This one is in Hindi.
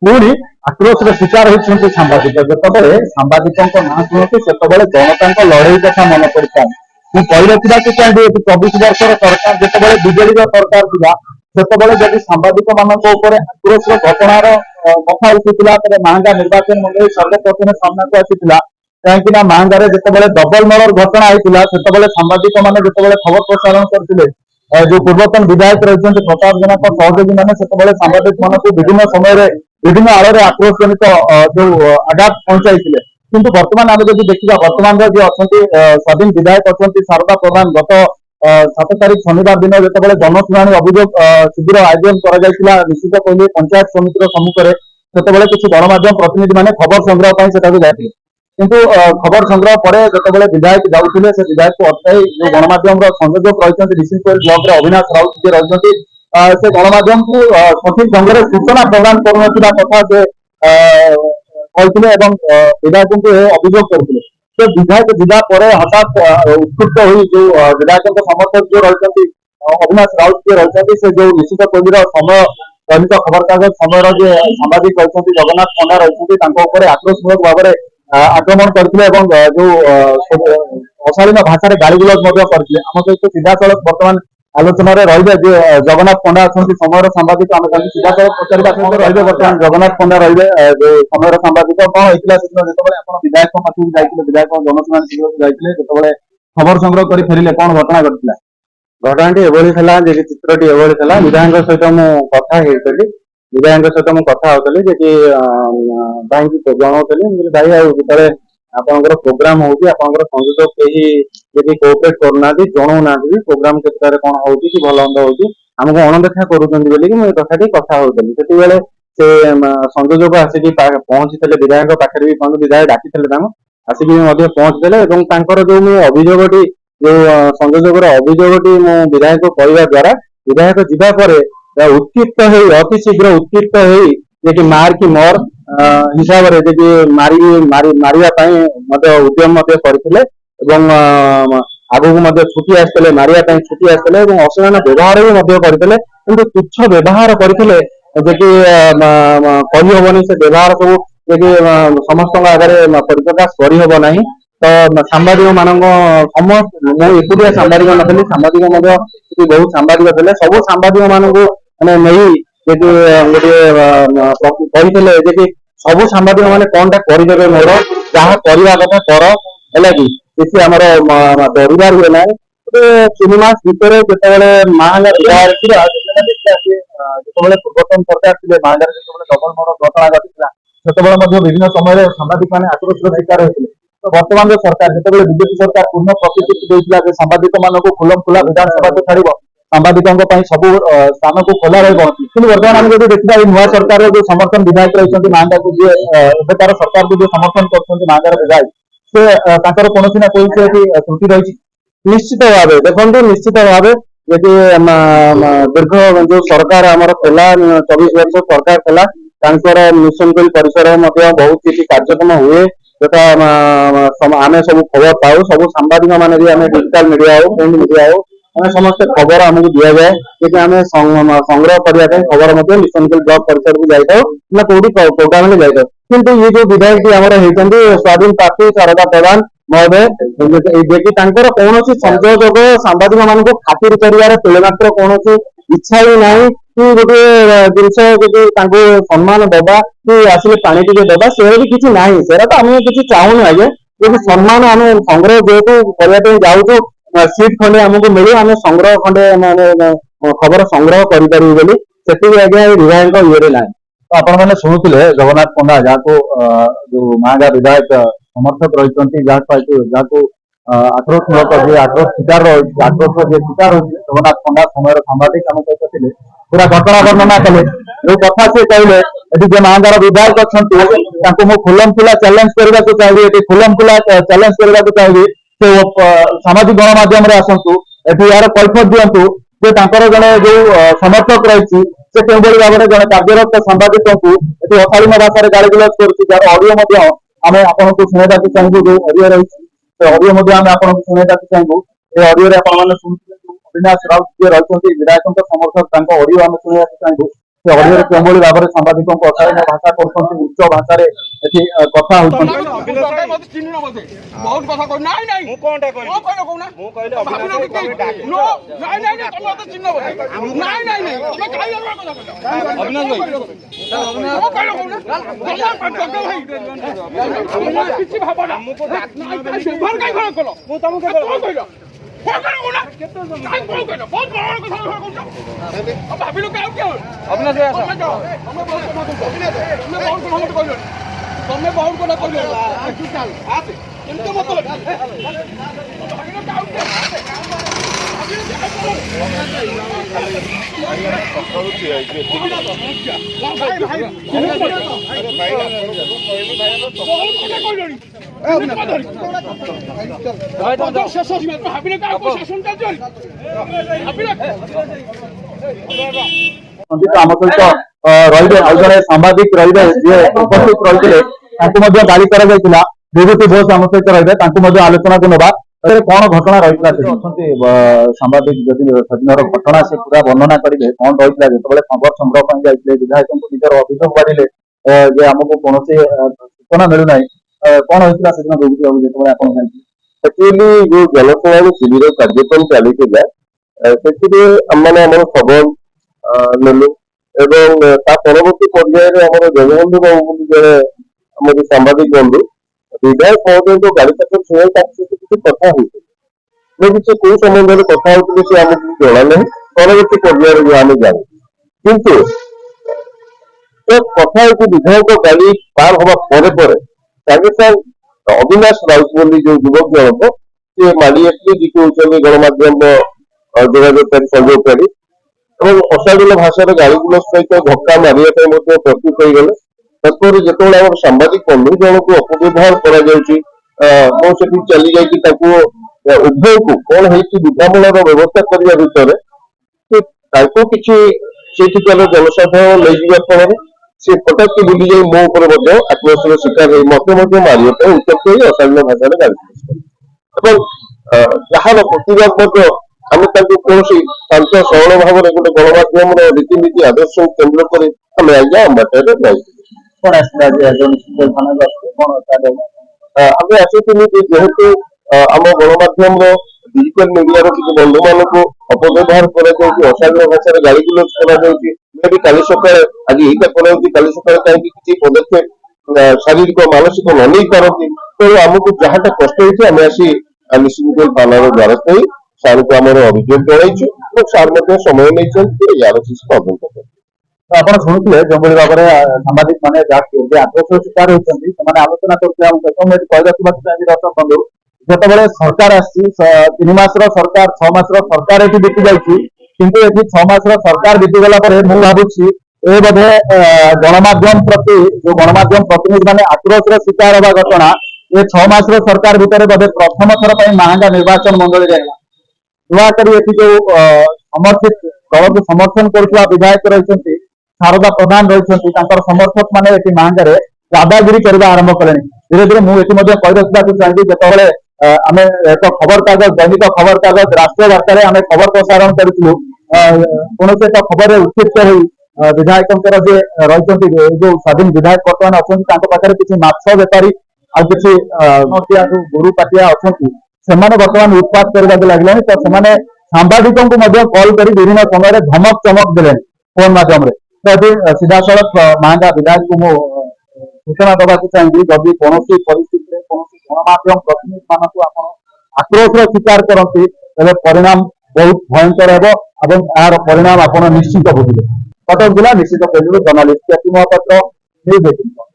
ପୁଣି ଆକ୍ରୋଶର ଶିକାର ହେଉଛନ୍ତି ସାମ୍ବାଦିକ। ଯେତେବେଳେ ସାମ୍ବାଦିକଙ୍କ ନାଁ ଶୁଣନ୍ତି ସେତେବେଳେ ଜନତାଙ୍କ ଲଢେଇ କଥା ମନେ ପଡିଥାଏ। ମୁଁ କହି ରଖିବାକୁ ଚାହିଁବି 24 ବର୍ଷର ସରକାର ଯେତେବେଳେ ବିଜେଡିର ସରକାର ଥିଲା ସେତେବେଳେ ଯଦି ସାମ୍ବାଦିକ ମାନଙ୍କ ଉପରେ ଆକ୍ରୋଶର ଘଟଣାର କଥା ଉଠିଥିଲା ତେବେ ମାହାଙ୍ଗା ନିର୍ବାଚନ ମଣ୍ଡଳୀ ସର୍ବପ୍ରଥମେ ସାମ୍ନାକୁ ଆସିଥିଲା। କାହିଁକି ନା ମାହାଙ୍ଗାରେ ଯେତେବେଳେ ଡବଲ ମର୍ଡର ଘଟଣା ହେଇଥିଲା ସେତେବେଳେ ସାମ୍ବାଦିକ ମାନେ ଯେତେବେଳେ ଖବର ପ୍ରସାରଣ କରିଥିଲେ जो पूर्वतन विधायक रही प्रताप जेना सहयोगी मैंने सांबादिक मान विभिन्न समय विभिन्न आड़ आक्रोश जनित जो आघात पहुंचाई किंतु बर्तमान आम जब देखा बर्तमान जो अच्छा स्वाधीन विधायक अच्छा शारदा प्रधान गत 7 तारीख शनिवार दिन जो जनशुणी अभियोग शिविर आयोजन कर निश्चित कहली पंचायत समितिर सम्मुखें से किसी गणमाध्यम प्रतिनिधि मैंने खबर संग्रह जाते किंतु खबर संग्रह पर जो विधायक जाऊे से विधायक को अटकाई जो गणमाध्यम संयोजक रही ऋषिकोल ब्लक अविनाश राउत जी रही से गणमाध्यम को सठिक ढंग से सूचना प्रदान करुना कथा से कहते विधायक को अभियोग करते तो विधायक जापर हठात उत्कृष्ट हो जो विधायक समर्थक जो रही अविनाश राउत जी रही से जो निश्चित कोहली समय दैनिक खबर कागज समय जो सांबादिक रही जगन्नाथ पंडा रही आक्रोशमूलक भाव में आक्रमण करते जो अशालीन भाषा गाड़ी गुलज करते आम सहित सीधा सड़क बर्तमान आलोचन रही जगन्नाथ पंडा अच्छा समय सांबादिक आम सीधा सड़क पचार रही बर्तमान जगन्नाथ पंडा रही जो समय सांबादिक कौन होता जो विधायक पाखक जाते विधायक जनशुणी शिविर जाते जो खबर संग्रह कर फेरिले कौन घटना घटना घटनाटी एभली चित्रटी एभली विधायक सहित मुझे कथा विधायक सहित मुझे कथा होती जी भाई जनाऊली भाई आते आपंकर प्रोग्राम होगी आप संयोजक कहीं कोअपरेट करना जनाऊना प्रोग्राम क्षेत्र कौन हो भल मंद होमको अणदेखा कर कथा होती से संयोजक आसिक पहुंची विधायक पाखे भी विधायक डाकी आसिक पहुंचीले जो अभियोगटी जो संयोजक अभियोगटी मु विधायक कहवा द्वारा विधायक जावापर उत्क्षिप्त अति शीघ्र उत्क्षिप्त हो मार की मर हिसाब से मारे उद्यम करते आगू छुट्टी आसते मारे छुट्टी आसते अशालीन व्यवहार भी करते कि तुच्छ व्यवहार करते कहीहबनी से व्यवहार सब समस्त आगे परिप्रकाश करहबना तो सांबादिक मान समस्त मुझे एकुटिया सांबादिक नी सांबादिक बहुत सांबादिक थे सब सांबादिक मान नहीं गोटे कहते सब सांबादिक मैंने कौन टा करदे मोर जहाँ करवा कथा कर है कि किसी आम डरबार हुए ना गोटे 3 मास भितर जो माहांगा विधायक जो पूर्वतन सरकार थे माहांगा डबल मर्डर घटना घटी विभिन्न समय सांबादिक मैंने आक्रोश शिकार होते तो बर्तमान जो सरकार जो बीजेपी सरकार पूर्ण प्रतिश्रुति देता सांबादिक मान खुलम खुला विधानसभा को छाड़ सांबादिकों सब स्थान को खोला रहा कि बर्तमान आम जब देखा नुआ सरकार जो समर्थन विधायक रही माहांगा को जी एबार सरकार को जो समर्थन कर माहांगार विधायक से कौन ना कोई त्रुटि रही निश्चित भाव देखो निश्चित भाव यदि दीर्घ जो सरकार आमर 24 वर्ष सरकार थी मिशन कोइल परिसर बहुत किसी कार्यक्रम हुए जटा आम सब खबर पाऊ सब सांबादिक मैंने भी आम डिजिटल मीडिया हो प्रिंट मीडिया हो आम समस्त खबर आमको दि जाए कि आम संग्रह करने खबर मिशन कोइल ब्लॉक परिसर को जाता ना कौटी प्रोग्राम में जाता किंतु ये जो विधायक आमर होती स्वाधीन प्रार्थी शारदा प्रधान महोदय देखिए कौन संयोजक सांबादिक मान खातिर कर तिलमात्र कौन इच्छा ही ना कि गोटे जिनस सम्मान दबा कि आसिले पानी टे दबा से भी किसी ना से तो आम किसी चाहून आगे यदि सम्मान आम संग्रह जेहतु करने जाऊँ सीट खंडे आमको मिले आम संग्रह खंडे खबर संग्रह करें से आज्ञा विधायक ये ना तो आपण मैंने शुणुते जगन्नाथ पंडा जहाँ जो माहांगा विधायक समर्थक रही जहाँ आक्रोशमूलक जी आक्रोश शिकार रही आक्रोश जी शिकार होती जगन्नाथ पंडा समय सांबादिक आम सहित थे पूरा घटना वर्णना कले जो कथा से कहले ये जो माहांगार विधायक अच्छा मुझे खुलम खुला चैलेंज करने को चाहिए खुलम खुला चैलेंज करने को चाहिए से सामाजिक गणमाध्यम आसतु ये यार कैफियत दिंतु जे जड़े जो समर्थक रही से क्यों भाव में जड़े कार्यरत सांबादिक को अशालीन भाषा गाड़ी गुलज कर ऑडियो आम आपको शुणा चाहूँ जो ऑडियो रही ऑडियो आम आपको शुणा चाहूँ ये ऑडियो शुणुते अविनाश राउत जी रही विधायक समर्थक ऑडियो आम शुणा चाहूँ से ऑडियो केवल भाव में सांबादिकों अशालीन भाषा कर उच्च भाषा कथा बहुत कथा कह नहीं नहीं मु कोनटा कह मु कहलो कोना मु कहले अभिनव के नो नहीं नहीं तुम मत चिन्ह बोले नहीं नहीं नहीं तुम काई लगा कथा कहलो अभिनव भाई मु कहलो कोना जमा पटक भाई किछि भाबना हमको घर काई घर कलो मु तुम के कहलो फोन करो कोना काई फोन कहलो बहुत बड़ कथा कहलो अब भाबिलो का क्या अभिनव से आसा हमें बहुत कहलो तुम्हें बहुत कथा कहलो चल आते इनका मतलब आम सहित रही जड़े सांबादिक रही उपस्थित रही गाड़ी कर विभूति घोष आम सहित रही आलोचना को नवा कौन घटना रही सांबादिक जदि सेदिन घटना से पूरा वर्णना करेंगे कौन रही जो खबर संग्रह जाते विधायक निजर अभियोग बाढ़े जे आमको कौन सूचना मिलूना कौन होता से विभूति बाबू जो आप एक्चुअली जो जनसुनानी शिविर कार्यक्रम चली मैंने आम खबर नेलु परवर्ती पर्यायर आम जगबंधु बाबू जड़े आम सांबादिक बंधु विधायक महोदय गाड़ी चक्कर शुणे किसी कथा होती कौ संबंध में कथा होती से आमको जना ना परवर्ती पर्यायर आम जान किंतु कथा विधायक गाड़ी पार हवा सागे सागे अविनाश राउत बोली जो युवक जनक सी माड़ी आसले जी कहते गणमाध्यम जोगाजोगकारी संयोगकारी और अशालीन भाषा गाड़ी गुल सहित धक्का मारे प्रस्तुत हो गले तत्पर जो सांबादिक बंधु जन को अपव्यवहार कर चली जाए उभय को कौन है बुझामणार व्यवस्था करने भितर किसी जनसाधारण ले जावा फल से फटाक के बुली जाए मो उपर आत्महत्यार शिकार हो मत मारे उत्तप्त हो अशालीन भाषा गाड़ी जहार प्रतिवाद आम कौन शांत सरल भाव में गोटे गणमाध्यम रीतिनीति आदर्श को केन्द्र कर आम आज्ञा बाटर जाए आम आसुनी जेहेतु आम गणमाध्यम डिजिटल मीडिया किसी बंधु मान अपव्यवहार कर अशालीन भाषा गाड़ी गुलज कर काली सका आज यही काली सका कहीं किसी पदक्षेप शारीरिक मानसिक न नहीं पारती तो आमको जहाँ कष्ट होती आम आसी निश्चित थाना द्वारस्थ हो सार को आम अभियोग जन सार समय नहीं यार तदंत कर आप शुणुते जो भाव में सांबादिक मैंने आक्रोश शिकार होती आलोचना करते बंधु जिते सरकार आम सरकार 6 मास सरकार ये बीती जाती किंतु ये 6 मास सरकार बीतीगला मुझे भावुची ये बोधे गणमाध्यम प्रति जो गणमाध्यम प्रतिनिधि मैंने आक्रोश शिकार हवा घटना ये 6 मास सरकार भितर बोधे प्रथम थर पर महांगा निर्वाचन मंडली जाएगा नुआकर जो समर्थित दल को समर्थन कर विधायक रही शारदा प्रधान रही समर्थक मैंने महांगार दादागिरी करने आरंभ कले धीरे धीरे मुझे कही रखा चाहिए जिते आम एक खबर कागज दैनिक खबर कागज राष्ट्रीय वार्ता आम खबर प्रसारण करूँ कौन एक खबर उत्क्षिप्त हो विधायक जे रही जो स्वाधीन विधायक बर्तमान अच्छा पाखे किसी माछ बेपारी आउ कि गुरु पाटिया अच्छा से बर्तमान उत्पात करने लगे तो से सांबादिकों को कॉल कर विभिन्न समय धमक चमक देले फोन मध्यम तो सीधा सड़क महांगा विधायक को सूचना देवा चाहिए जदि कौन परिस्थिति कौन गणमाध्यम प्रतिनिधि मानक आक्रोश शिकार करती परिणाम बहुत भयंकर है यार परिणाम आप निश्चित बुझे कटक जिला निश्चित जर्नालीस्ट केपी महापात्र न्यूज 18।